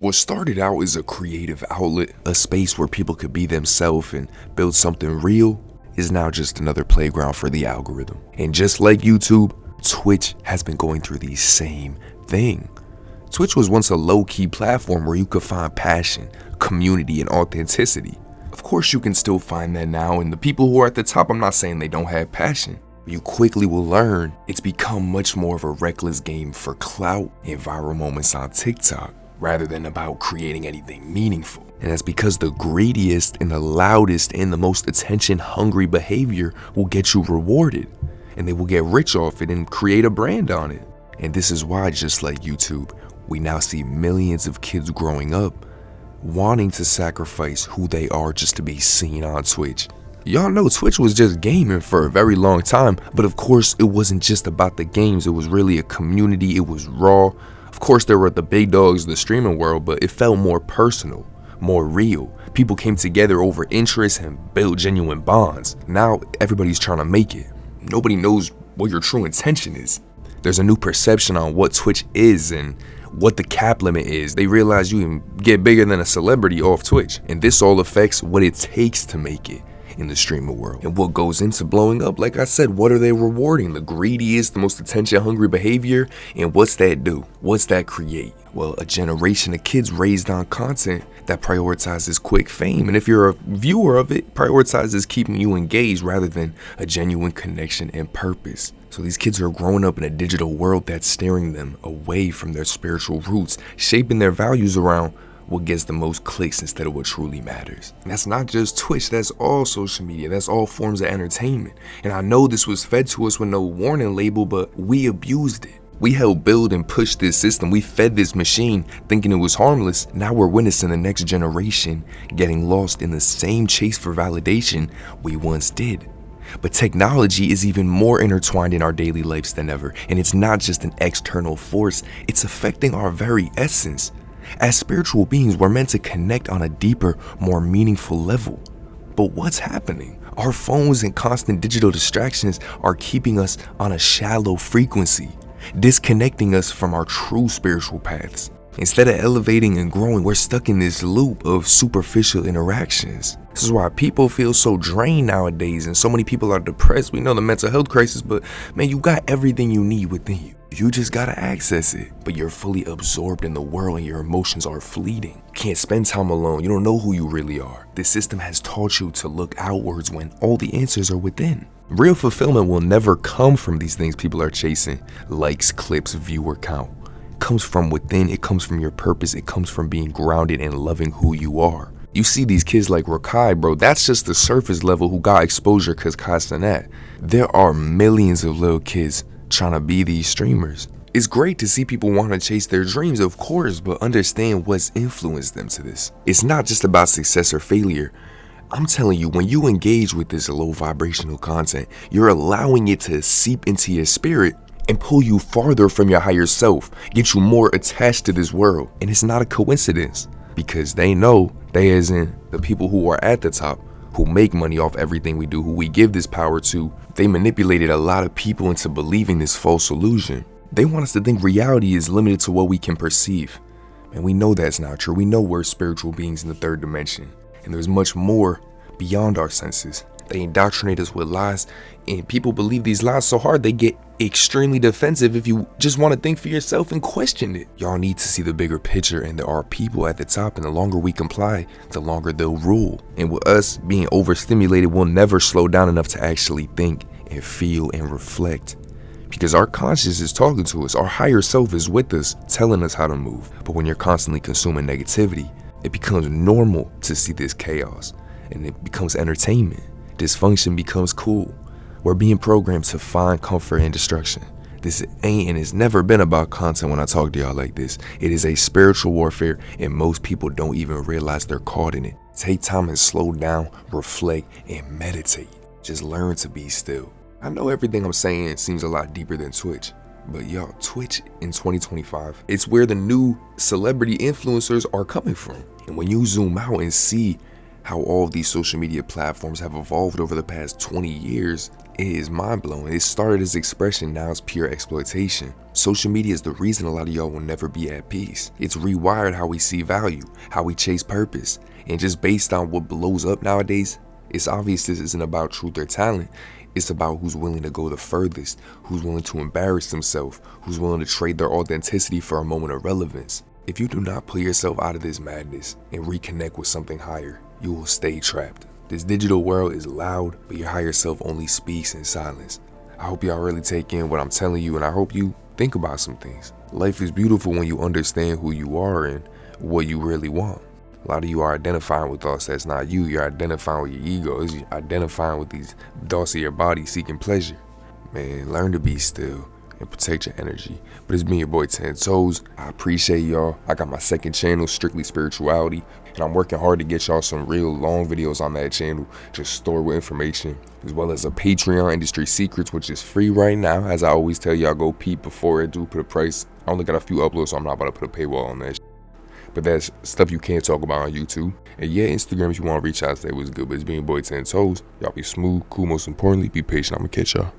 What started out as a creative outlet, a space where people could be themselves and build something real, is now just another playground for the algorithm. And just like YouTube, Twitch has been going through the same thing. Twitch was once a low-key platform where you could find passion, community, and authenticity. Of course you can still find that now, and the people who are at the top, I'm not saying they don't have passion. But you quickly will learn it's become much more of a reckless game for clout and viral moments on TikTok, rather than about creating anything meaningful. And that's because the greediest and the loudest and the most attention-hungry behavior will get you rewarded, and they will get rich off it and create a brand on it. And this is why, just like YouTube, we now see millions of kids growing up wanting to sacrifice who they are just to be seen on Twitch. Y'all know Twitch was just gaming for a very long time, but of course it wasn't just about the games. It was really a community. It was raw. Of course there were the big dogs of the streaming world, but it felt more personal, more real. People came together over interests and built genuine bonds. Now everybody's trying to make it. Nobody knows what your true intention is. There's a new perception on what Twitch is and what the cap limit is. They realize you can get bigger than a celebrity off Twitch, and this all affects what it takes to make it in the streamer world and what goes into blowing up. Like I said, what are they rewarding? The greediest, the most attention hungry behavior. And what's that do? What's that create? Well, a generation of kids raised on content that prioritizes quick fame, and if you're a viewer of it, prioritizes keeping you engaged rather than a genuine connection and purpose. So these kids are growing up in a digital world that's steering them away from their spiritual roots, shaping their values around what gets the most clicks instead of what truly matters. And that's not just Twitch, that's all social media, that's all forms of entertainment. And I know this was fed to us with no warning label, but we abused it. We helped build and push this system. We fed this machine thinking it was harmless. Now we're witnessing the next generation getting lost in the same chase for validation we once did. But technology is even more intertwined in our daily lives than ever. And it's not just an external force, it's affecting our very essence. As spiritual beings, we're meant to connect on a deeper, more meaningful level. But what's happening? Our phones and constant digital distractions are keeping us on a shallow frequency, disconnecting us from our true spiritual paths. Instead of elevating and growing, we're stuck in this loop of superficial interactions. This is why people feel so drained nowadays, and so many people are depressed. We know the mental health crisis, but man, you got everything you need within you. You just gotta access it, but you're fully absorbed in the world and your emotions are fleeting. You can't spend time alone. You don't know who you really are. This system has taught you to look outwards when all the answers are within. Real fulfillment will never come from these things people are chasing. Likes, clips, viewer count. It comes from within. It comes from your purpose. It comes from being grounded and loving who you are. You see these kids like Rakai, bro, that's just the surface level who got exposure because Kasanat. There are millions of little kids trying to be these streamers. It's great to see people want to chase their dreams, of course, but understand what's influenced them to this. It's not just about success or failure. I'm telling you, when you engage with this low vibrational content, you're allowing it to seep into your spirit and pull you farther from your higher self, get you more attached to this world. And it's not a coincidence, because they know, they as in the people who are at the top, who make money off everything we do, who we give this power to, they manipulated a lot of people into believing this false illusion. They want us to think reality is limited to what we can perceive. And we know that's not true. We know we're spiritual beings in the third dimension, and there's much more beyond our senses. They indoctrinate us with lies, and people believe these lies so hard they get extremely defensive if you just want to think for yourself and question it. Y'all need to see the bigger picture, and there are people at the top, and the longer we comply, the longer they'll rule. And with us being overstimulated, we'll never slow down enough to actually think and feel and reflect. Because our conscience is talking to us, our higher self is with us, telling us how to move. But when you're constantly consuming negativity, it becomes normal to see this chaos, and it becomes entertainment. Dysfunction becomes cool. We're being programmed to find comfort in destruction. This ain't and it's never been about content when I talk to y'all like this. It is a spiritual warfare, and most people don't even realize they're caught in it. Take time and slow down, reflect, and meditate. Just learn to be still. I know everything I'm saying seems a lot deeper than Twitch, but y'all, Twitch in 2025, it's where the new celebrity influencers are coming from. And when you zoom out and see how all of these social media platforms have evolved over the past 20 years, It is mind-blowing. It started as expression, now it's pure exploitation. Social media is the reason a lot of y'all will never be at peace. It's rewired how we see value, how we chase purpose. And just based on what blows up nowadays, it's obvious this isn't about truth or talent. It's about who's willing to go the furthest, who's willing to embarrass themselves, who's willing to trade their authenticity for a moment of relevance. If you do not pull yourself out of this madness and reconnect with something higher, you will stay trapped. This digital world is loud, but your higher self only speaks in silence. I hope y'all really take in what I'm telling you, and I hope you think about some things. Life is beautiful when you understand who you are and what you really want. A lot of you are identifying with thoughts that's not you. You're identifying with your ego. You're identifying with these thoughts of your body seeking pleasure. Man, learn to be still and protect your energy. But it's been your boy 10 Toes. I appreciate y'all. I got my second channel, Strictly Spirituality, and I'm working hard to get y'all some real long videos on that channel, just stored with information, as well as a Patreon, Industry Secrets, which is free right now. As I always tell y'all, go peep before I do put a price. I only got a few uploads, so I'm not about to put a paywall on that. But that's stuff you can't talk about on YouTube. And yeah, Instagram, if you want to reach out, say what's good. But it's been your boy 10 Toes. Y'all be smooth, cool, most importantly, be patient. I'm gonna catch y'all.